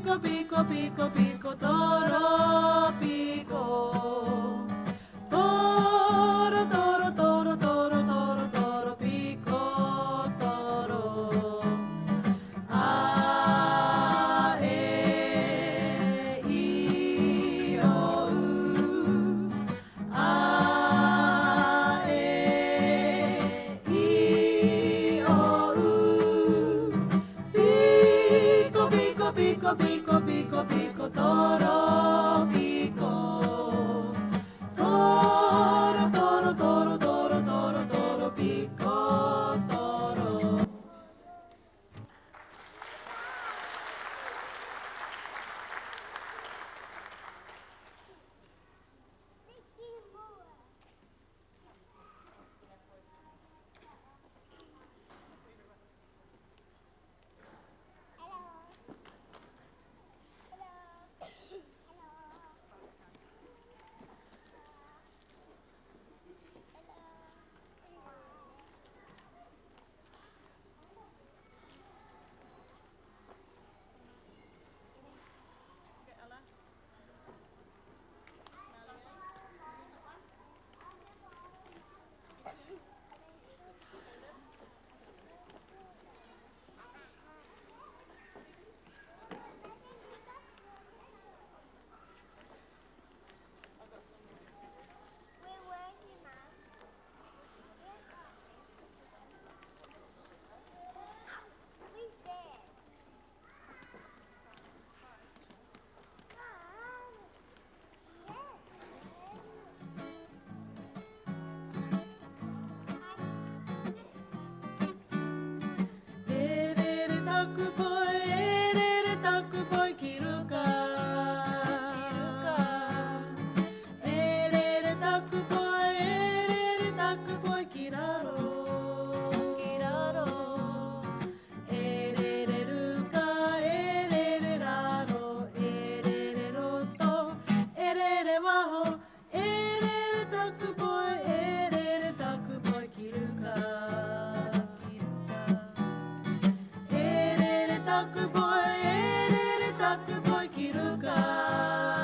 コピコピコピコトロピコトロトロトロトロトロトロピコトロあえいおうあえいおうピコピコピコピコピコピコトロピコトロトロトロトロトロトロピコトロエレレタクボイエレレタクボイ切るかエレレタクボイエレレタクボイ切らろエレレルカエレレラロエレレロとエレレワホエレレタクボイエレレタクボイ切るかエレレタクボイエレレタクボイ切るか